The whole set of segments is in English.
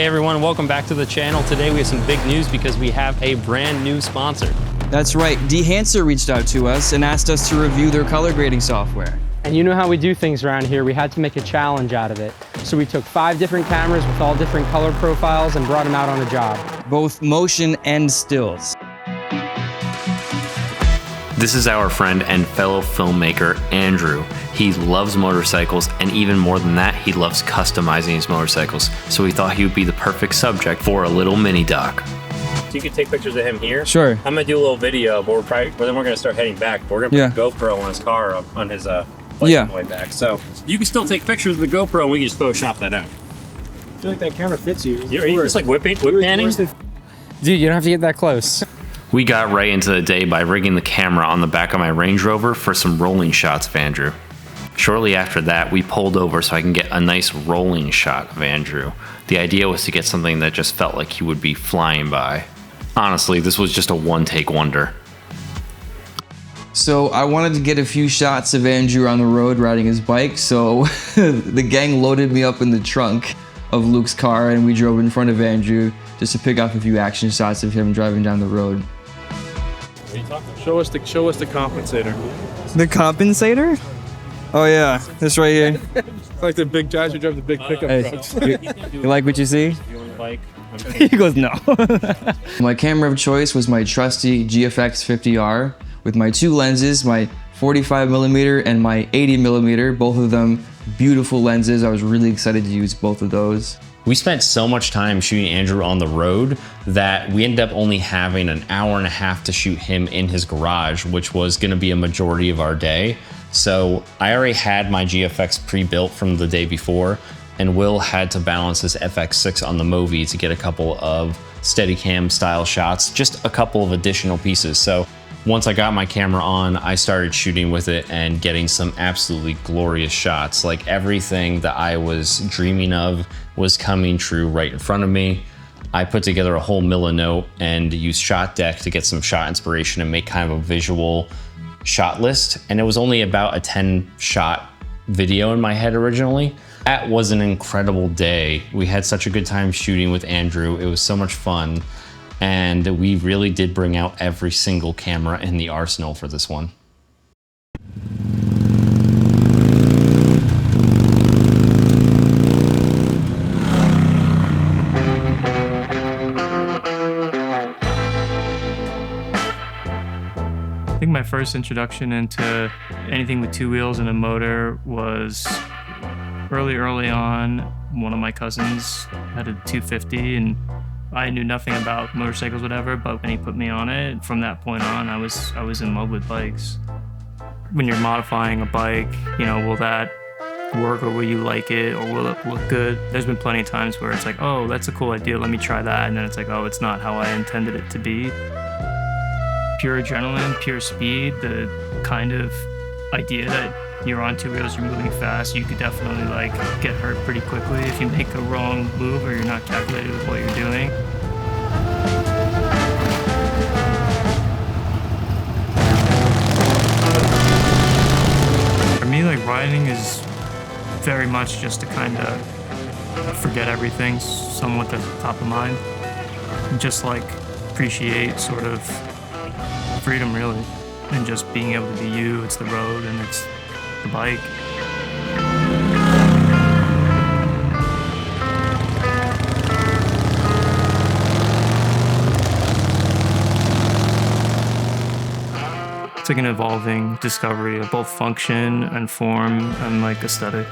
Hey everyone, welcome back to the channel. Today we have some big news because we have a brand new sponsor. That's right, Dehancer reached out to us and asked us to review their color grading software. And you know how we do things around here, we had to make a challenge out of it. So we took 5 different cameras with all different color profiles and brought them out on a job. Both motion and stills. This is our friend and fellow filmmaker, Andrew. He loves motorcycles, and even more than that, he loves customizing his motorcycles. So we thought he would be the perfect subject for a little mini doc. So you can take pictures of him here. Sure. I'm gonna do a little video, but then we're gonna start heading back. But we're gonna put a GoPro on his car on his bike on the way back. So you can still take pictures with the GoPro, and we can just Photoshop that out. I feel like that camera fits you. Are you just like whip panning? Dude, you don't have to get that close. We got right into the day by rigging the camera on the back of my Range Rover for some rolling shots of Andrew. Shortly after that, we pulled over so I can get a nice rolling shot of Andrew. The idea was to get something that just felt like he would be flying by. Honestly, this was just a one-take wonder. So I wanted to get a few shots of Andrew on the road riding his bike, so the gang loaded me up in the trunk of Luke's car and we drove in front of Andrew just to pick up a few action shots of him driving down the road. What are you talking about? Show us the compensator. The compensator? Oh yeah, this right here. It's like the big guys who drive the big pickup trucks. You like what you see? You on the bike? He goes, no. My camera of choice was my trusty GFX 50R with my 2 lenses, my 45mm and my 80mm, both of them beautiful lenses. I was really excited to use both of those. We spent so much time shooting Andrew on the road that we ended up only having an hour and a half to shoot him in his garage, which was gonna be a majority of our day. So I already had my GFX pre-built from the day before, and Will had to balance his FX6 on the Movi to get a couple of Steadicam style shots, just a couple of additional pieces. So once I got my camera on, I started shooting with it and getting some absolutely glorious shots. Like everything that I was dreaming of was coming true right in front of me. I put together a whole Milanote and used Shot Deck to get some shot inspiration and make kind of a visual shot list. And it was only about a 10 shot video in my head originally. That was an incredible day. We had such a good time shooting with Andrew. It was so much fun. And we really did bring out every single camera in the arsenal for this one. I think my first introduction into anything with 2 wheels and a motor was early on. One of my cousins had a 250 and I knew nothing about motorcycles, whatever, but when he put me on it, from that point on, I was in love with bikes. When you're modifying a bike, you know, will that work or will you like it or will it look good? There's been plenty of times where it's like, oh, that's a cool idea, let me try that. And then it's like, oh, it's not how I intended it to be. Pure adrenaline, pure speed, the kind of idea that you're on 2 wheels, you're moving fast, you could definitely like get hurt pretty quickly if you make a wrong move or you're not calculated with what you're doing. For me, like riding is very much just to kind of forget everything, somewhat that's top of mind. Just like appreciate sort of freedom really, and just being able to be you. It's the road and it's the bike. It's like an evolving discovery of both function and form and like aesthetic.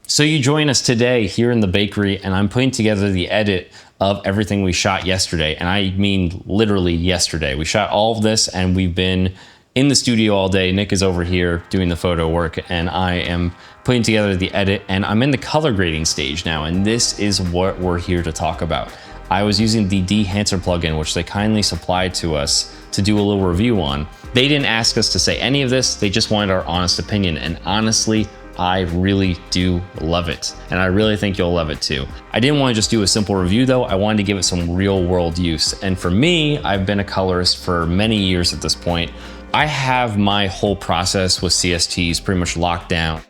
So you join us today here in the bakery, and I'm putting together the edit of everything we shot yesterday. And I mean literally yesterday. We shot all of this and we've been in the studio all day. Nick is over here doing the photo work and I am putting together the edit, and I'm in the color grading stage now, and this is what we're here to talk about. I was using the Dehancer plugin, which they kindly supplied to us to do a little review on. They didn't ask us to say any of this, they just wanted our honest opinion, and honestly, I really do love it, and I really think you'll love it too. I didn't want to just do a simple review though, I wanted to give it some real world use. And for me, I've been a colorist for many years at this point, I have my whole process with CSTs pretty much locked down.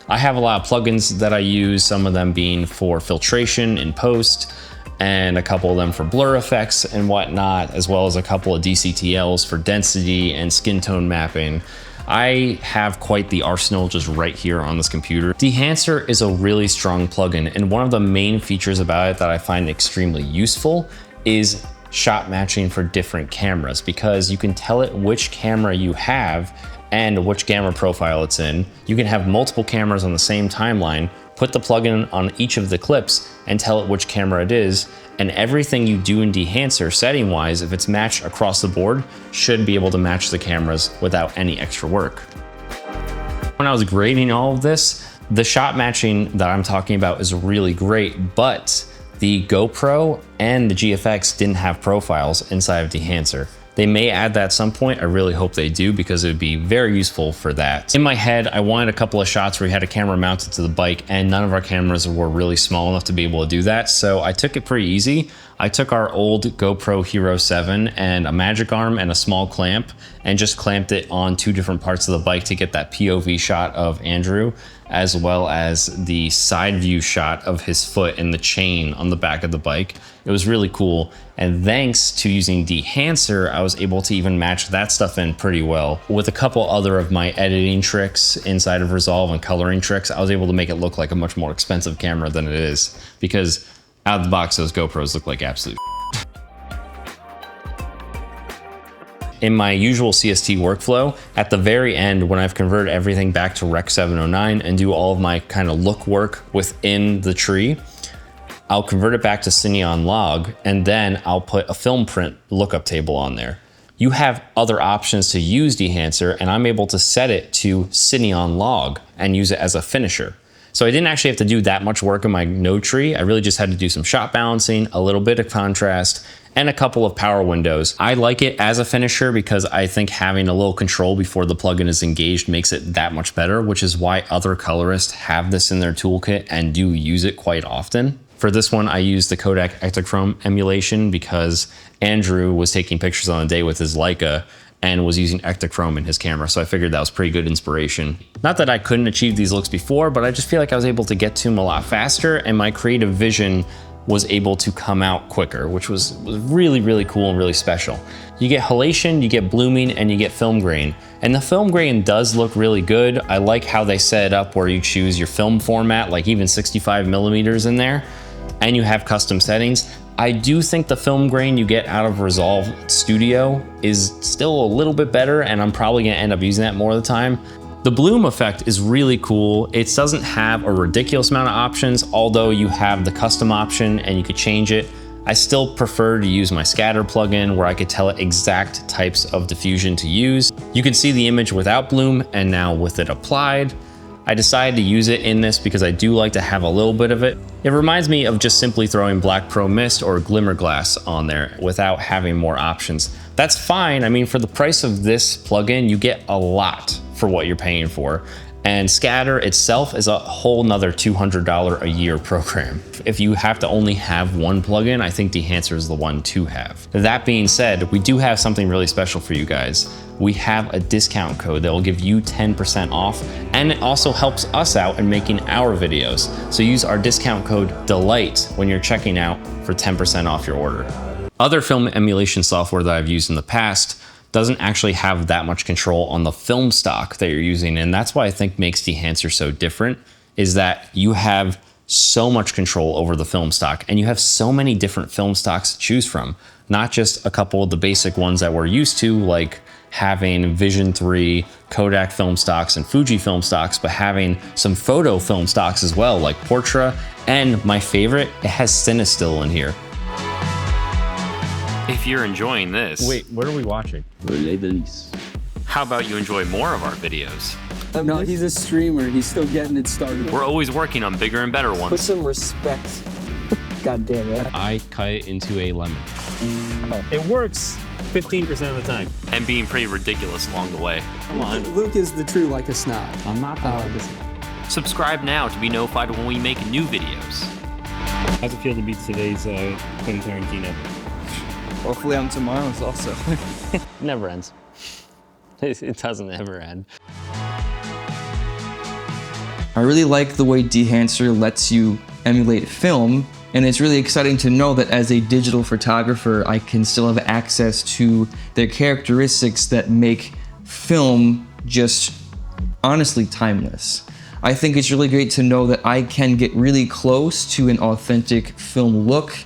I have a lot of plugins that I use, some of them being for filtration in post, and a couple of them for blur effects and whatnot, as well as a couple of DCTLs for density and skin tone mapping. I have quite the arsenal just right here on this computer. Dehancer is a really strong plugin, and one of the main features about it that I find extremely useful is shot matching for different cameras, because you can tell it which camera you have and which camera profile it's in. You can have multiple cameras on the same timeline, put the plugin on each of the clips and tell it which camera it is, and everything you do in Dehancer setting-wise, if it's matched across the board, should be able to match the cameras without any extra work. When I was grading all of this, the shot matching that I'm talking about is really great, but the GoPro and the GFX didn't have profiles inside of Dehancer. They may add that at some point. I really hope they do, because it would be very useful for that. In my head, I wanted a couple of shots where we had a camera mounted to the bike, and none of our cameras were really small enough to be able to do that. So I took it pretty easy. I took our old GoPro Hero 7 and a magic arm and a small clamp, and just clamped it on 2 different parts of the bike to get that POV shot of Andrew, as well as the side view shot of his foot and the chain on the back of the bike. It was really cool. And thanks to using Dehancer, I was able to even match that stuff in pretty well. With a couple other of my editing tricks inside of Resolve and coloring tricks, I was able to make it look like a much more expensive camera than it is, because out of the box, those GoPros look like absolute. In my usual CST workflow, at the very end, when I've converted everything back to Rec 709 and do all of my kind of look work within the tree, I'll convert it back to Cine on log, and then I'll put a film print lookup table on there. You have other options to use Dehancer, and I'm able to set it to Cine on log and use it as a finisher. So I didn't actually have to do that much work in my node tree. I really just had to do some shot balancing, a little bit of contrast, and a couple of power windows. I like it as a finisher because I think having a little control before the plugin is engaged makes it that much better, which is why other colorists have this in their toolkit and do use it quite often. For this one, I used the Kodak Ektachrome emulation because Andrew was taking pictures on the day with his Leica and was using Ektachrome in his camera, so I figured that was pretty good inspiration. Not that I couldn't achieve these looks before, but I just feel like I was able to get to them a lot faster, and my creative vision was able to come out quicker, which was really, really cool and really special. You get halation, you get blooming, and you get film grain. And the film grain does look really good. I like how they set it up where you choose your film format, like even 65mm in there, and you have custom settings. I do think the film grain you get out of Resolve Studio is still a little bit better, and I'm probably gonna end up using that more of the time. The bloom effect is really cool. It doesn't have a ridiculous amount of options, although you have the custom option and you could change it. I still prefer to use my scatter plugin where I could tell it exact types of diffusion to use. You can see the image without bloom and now with it applied. I decided to use it in this because I do like to have a little bit of it. It reminds me of just simply throwing Black Pro Mist or Glimmer Glass on there without having more options. That's fine. I mean, for the price of this plugin, you get a lot for what you're paying for. And Scatter itself is a whole nother $200 a year program. If you have to only have one plugin, I think Dehancer is the one to have. That being said, we do have something really special for you guys. We have a discount code that will give you 10% off, and it also helps us out in making our videos. So use our discount code DELIGHT when you're checking out for 10% off your order. Other film emulation software that I've used in the past doesn't actually have that much control on the film stock that you're using. And that's why I think makes Dehancer so different, is that you have so much control over the film stock, and you have so many different film stocks to choose from. Not just a couple of the basic ones that we're used to, like having Vision 3, Kodak film stocks, and Fujifilm stocks, but having some photo film stocks as well, like Portra, and my favorite, it has Cinestill in here. If you're enjoying this, Wait, what are we watching? how about you enjoy more of our videos? No, he's a streamer. He's still getting it started. We're always working on bigger and better Put ones. some respect. God damn it. I cut it into a lemon. It works 15% of the time. And being pretty ridiculous along the way. Come on. Luke is the true like a snob. I'm not gonna lie, this. Subscribe now to be notified when we make new videos. How's it feel to be today's Quentin Tarantino? Hopefully on tomorrow's also. Never ends. It doesn't ever end. I really like the way Dehancer lets you emulate film, and it's really exciting to know that as a digital photographer, I can still have access to the characteristics that make film just honestly timeless. I think it's really great to know that I can get really close to an authentic film look,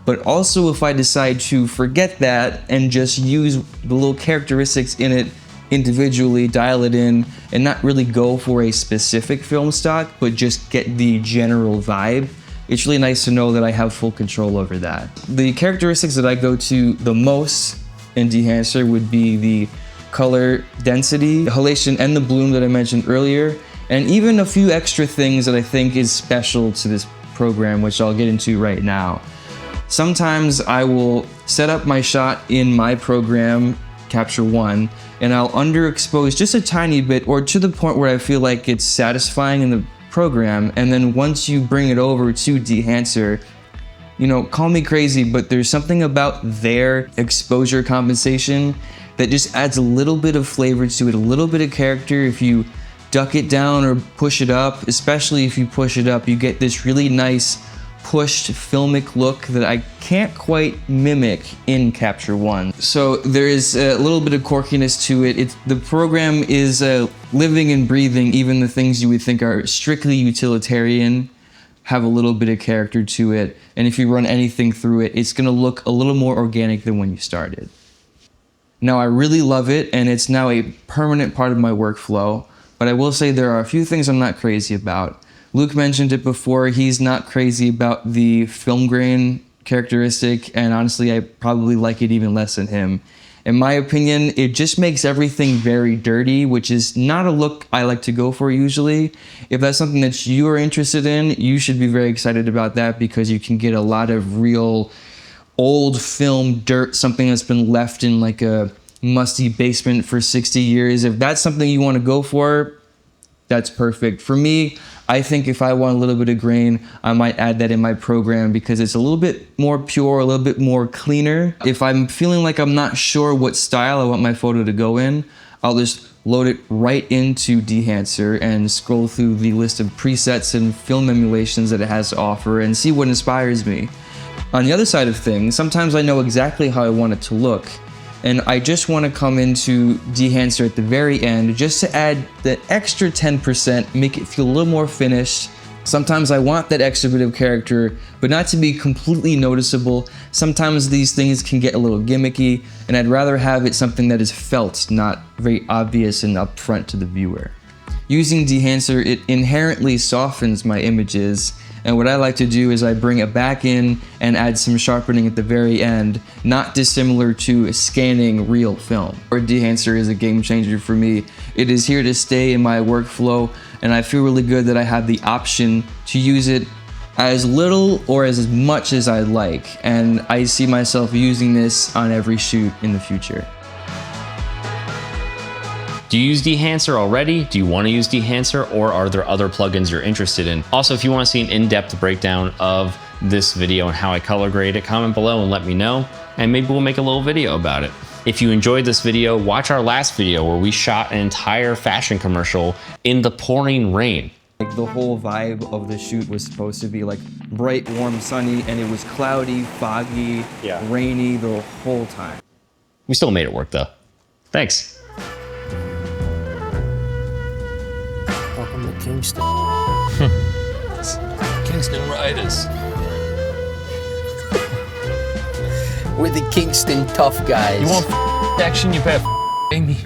but also if I decide to forget that and just use the little characteristics in it individually, dial it in, and not really go for a specific film stock, but just get the general vibe, it's really nice to know that I have full control over that. The characteristics that I go to the most in Dehancer would be the color density, the halation, and the bloom that I mentioned earlier, and even a few extra things that I think is special to this program, which I'll get into right now. Sometimes I will set up my shot in my program, Capture One, and I'll underexpose just a tiny bit, or to the point where I feel like it's satisfying in the program, and then once you bring it over to Dehancer, you know, call me crazy, but there's something about their exposure compensation that just adds a little bit of flavor to it, a little bit of character. If you duck it down or push it up, especially if you push it up, you get this really nice pushed filmic look that I can't quite mimic in Capture One. So there is a little bit of quirkiness to it. The program is living and breathing. Even the things you would think are strictly utilitarian have a little bit of character to it. And if you run anything through it, it's gonna look a little more organic than when you started. Now, I really love it, and it's now a permanent part of my workflow, but I will say there are a few things I'm not crazy about. Luke mentioned it before, he's not crazy about the film grain characteristic, and honestly, I probably like it even less than him. In my opinion, it just makes everything very dirty, which is not a look I like to go for usually. If that's something that you are interested in, you should be very excited about that, because you can get a lot of real old film dirt, something that's been left in like a musty basement for 60 years. If that's something you want to go for, that's perfect. For me, I think if I want a little bit of grain, I might add that in my program because it's a little bit more pure, a little bit more cleaner. If I'm feeling like I'm not sure what style I want my photo to go in, I'll just load it right into Dehancer and scroll through the list of presets and film emulations that it has to offer and see what inspires me. On the other side of things, sometimes I know exactly how I want it to look, and I just want to come into Dehancer at the very end just to add that extra 10%, make it feel a little more finished. Sometimes I want that extra bit of character, but not to be completely noticeable. Sometimes these things can get a little gimmicky, and I'd rather have it something that is felt, not very obvious and upfront to the viewer. Using Dehancer, it inherently softens my images, and what I like to do is I bring it back in and add some sharpening at the very end, not dissimilar to scanning real film. Dehancer is a game changer for me. It is here to stay in my workflow, and I feel really good that I have the option to use it as little or as much as I like, and I see myself using this on every shoot in the future. Do you use Dehancer already? Do you want to use Dehancer, or are there other plugins you're interested in? Also, if you want to see an in-depth breakdown of this video and how I color grade it, comment below and let me know, and maybe we'll make a little video about it. If you enjoyed this video, watch our last video where we shot an entire fashion commercial in the pouring rain. Like the whole vibe of the shoot was supposed to be like bright, warm, sunny, and it was cloudy, foggy, rainy the whole time. We still made it work though. Thanks. Welcome to Kingston. Kingston Riders. We're the Kingston tough guys. You want action, you better me.